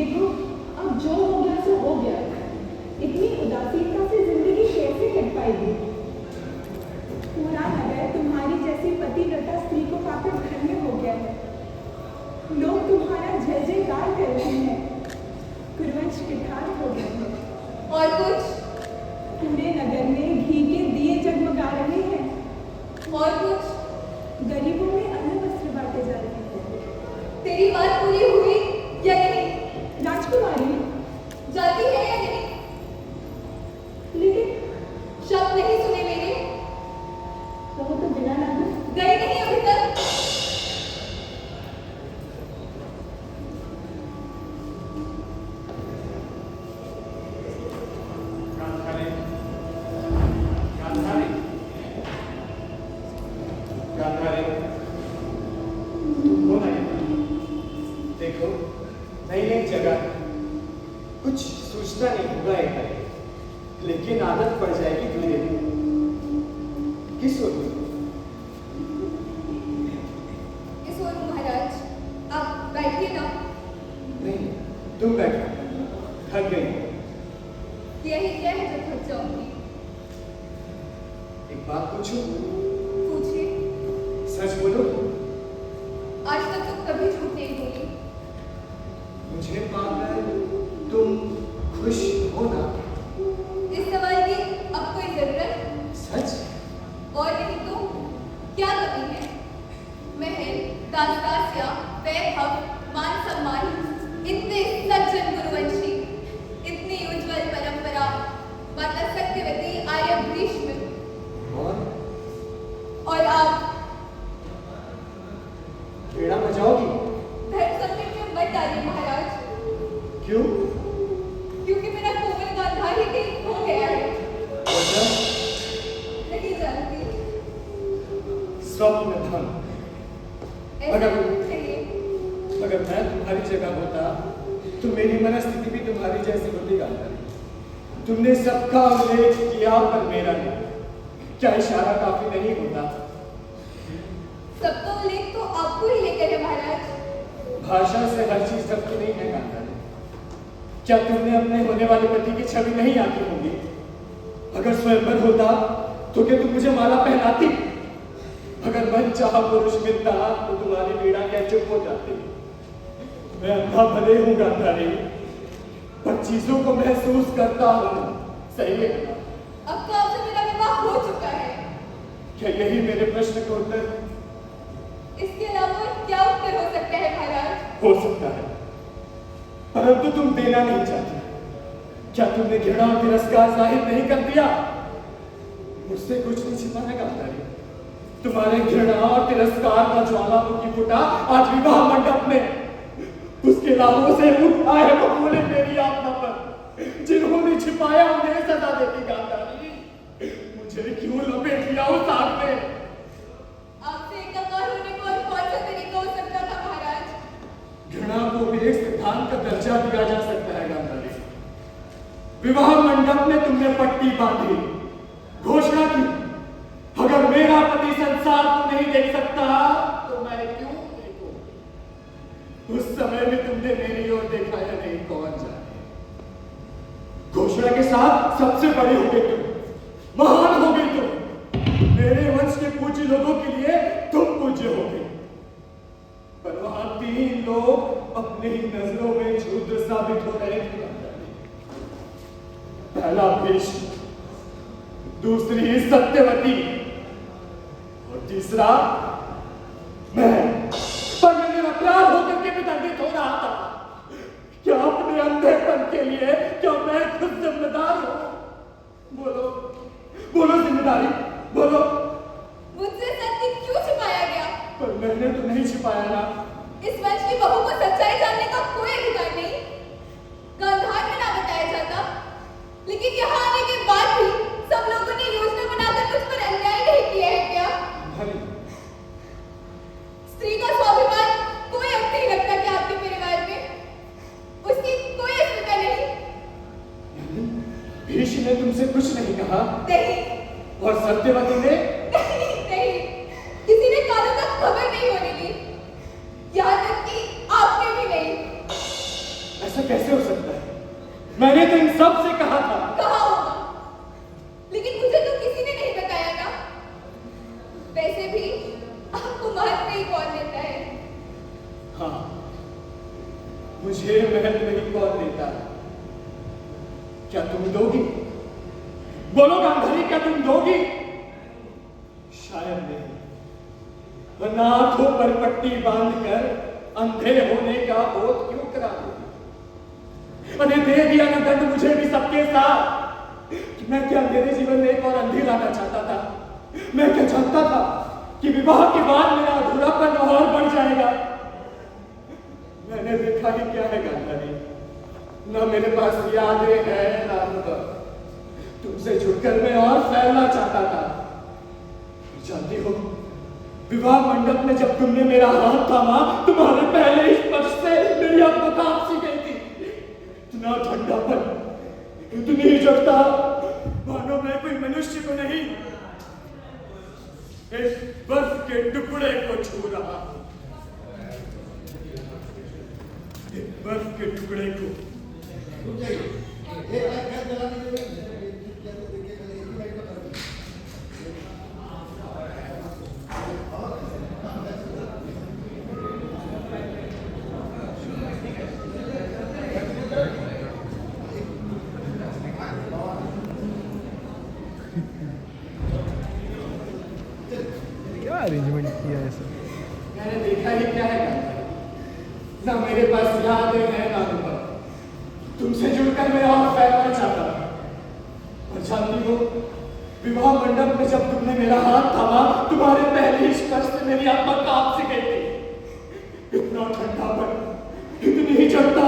देखो, अब जो हो गया सो हो गया। इतनी उदासीनता से जिंदगी कैसे कट पाएगी? पूरा नगर तुम्हारी जैसी पतिव्रता स्त्री को पाकर धन्य हो गया है। लोग तुम्हारा जय जयकार कर रहे हैं। कुरुवंश कृतार्थ हो गए हैं। और कुछ? पूरे नगर में घी के दिए जगमगा रहे हैं। और कुछ? गरीबों में अन्न वस्त्र बांटे जा रहे हैं। तेरी बात पूरी हुई या नहीं? राजकुमारी जाती है या नहीं? लेकिन शब्द नहीं सुने मेरे? तो वो तो बिना नाम गई नहीं अभी तक? देखो, नई नई जगह, कुछ सोचना नहीं होगा एक, लेकिन आदत पड़ जाएगी धीरे धीरे। किस ओर? इस ओर महाराज, आप बैठिए ना। नहीं, तुम बैठो, थक गई। यही क्या है जो थक जाऊंगी? एक बात पूछूं? पूछिए। सच बोलो। आज तक तो कभी झूठ नहीं बोली। मुझे पाकर तुम खुश हो ना? इस सवाल की अब कोई जरूरत? सच? और नहीं तो क्या कमी है? महल, दासदासिया, वैभव, मान सम्मान, इतने सज्जन गुरुवंशी, इतनी उज्जवल परंपरा, माता सत्यवती, आर्य भीष्म, और आप बेड़ा बजाओगी? धर्म संकट में मत डालिए महाराज। क्यों? क्योंकि मेरा कोमल गांधार ही कहीं खो गया है। नहीं जानती। स्वप्न धन। ऐसा कहिए। अगर मैं तुम्हारी जगह होता तो मेरी मनस्थिति भी तुम्हारी जैसी होती गांधारी। तुमने सबका उल्लेख किया पर मेरा नहीं। क्या इशारा काफी नहीं होता? सबका उल्लेख तो आपको ही लेकर है महाराज। भाषा से हर चीज ढकती नहीं है गांधारी। क्या तुमने अपने होने वाले पति की छवि नहीं आंकी होगी? अगर स्वयंवर होता तो क्या तुम मुझे माला पहनाती? अगर मन चाहा पुरुष मिलता तो तुम्हारी पीड़ा क्या चुप हो जाती? मैं अंधा भले हूं गांधारी, पर चीजों को महसूस करता हूं। सही है? अब तो आपसे मेरा विवाह हो चुका है। क्या यही मेरे प्रश्न का उत्तर? इसके अलावा क्या उत्तर हो सकता है महाराज? हो सकता है, परंतु तुम देना नहीं चाहती। क्या तुमने घृणा और तिरस्कार जाहिर नहीं कर दिया? मुझसे कुछ नहीं छिपाया गांधारी। तुम्हारे घृणा और तिरस्कार का ज्वालामुखी फुटा आज विवाह मंडप में। उसके लाभों से उठ आए वो बोले मेरी आत्मा पर। जिन्होंने छिपाया उन्हें सजा देती गांधारी। मुझे क्यों लपेट लिया उस आग में? आपसे एकाकार होने को और कौन सा तरीका हो सकता था महाराज? घृणा को भी एक सिद्धांत का दर्जा दिया जा सकता है गांधारी। विवाह मंडप में तुमने पट्टी बांधी, घोषणा की, अगर मेरा पति संसार को नहीं देख सकता तो मैं क्यों देखूं? उस समय भी तुमने मेरी ओर देखा या नहीं कौन जाने। घोषणा के साथ सबसे बड़ी हो गई तुम, महान हो गई तुम। मेरे वंश के पूज्य लोगों के लिए तुम पूज्य हो गई, पर वहां 3 लोग अपने ही नजरों में क्षुद्र साबित हो रहे थे। पहला भीष्म, दूसरी सत्यवती और तीसरा मैं। पर मैं निरपराध होकर के भी दंडित हो रहा था। क्या अपने अंधेपन के लिए क्या मैं खुद जिम्मेदार हूं? बोलो बोलो, जिम्मेदारी बोलो। मुझसे सत्य क्यों छिपाया गया? पर मैंने तो नहीं छिपाया ना। इस वंश की बहू को सच्चाई जानने का कोई अधिकार नहीं। गांधार में ना बताया जाता, लेकिन यहाँ आने के बाद भी सब लोगों ने योजना बनाकर मुझ पर अन्याय नहीं किया है क्या? स्त्री का स्वाभिमान कोई अर्थ नहीं रखता क्या आपके परिवार में? उसकी कोई अस्मिता नहीं। भीष्म ने तुमसे कुछ नहीं कहा? नहीं। और सत्यवती ने? नहीं, किसी ने कानों तक खबर नहीं होने दी, यहाँ तक कि आपने भी नहीं। ऐसा कैसे हो सकता है? मैंने तो इन सब से कहा था। कहा होगा, लेकिन मुझे तो किसी ने नहीं बताया था। वैसे भी आपको महत्व ही कौन देता है? हाँ, मुझे महत्व ही कौन देता है? क्या तुम दोगी? बोलो गांधारी, क्या तुम दोगी? शायद नहीं, वरना आंखों पर पट्टी बांधकर अंधे होने का बोध क्यों करा दोगी? अरे दे दिया ना दंड मुझे भी सबके साथ। मैं क्या मेरे जीवन में एक और अंधी लाना चाहता था? मैं क्या चाहता था कि विवाह के बाद मेरा अधूरापन और बढ़ जाएगा? मैंने देखा ही क्या है गांधारी, ना मेरे पास यादें हैं ना अनुभव। तुमसे जुड़कर मैं और फैलना चाहता था। जानती हो, विवाह मंडप में जब तुमने मेरा हाथ थामा, तुम्हारे पहले स्पर्श से मेरी आत्मा कांप सी गई थी। इतना ठंडापन, इतनी जड़ता, मानो मैं कोई मनुष्य को नहीं, एक बर्फ के टुकड़े को छू रहा हूं। एक बर्फ के टुकड़े को। क्या अरेंजमेंट किया है सर? मैंने देखा ही क्या है गांधारी, ना मेरे पास यादें हैं ना अनुभव। तुमसे जुड़कर मैं और फैलना चाहता था। और जानती हो, विवाह मंडप में जब तुमने मेरा हाथ थामा, तुम्हारे पहले स्पर्श से मेरी आत्मा कांप सी गई थी। इतना ठंडापन, इतनी ही जड़ता,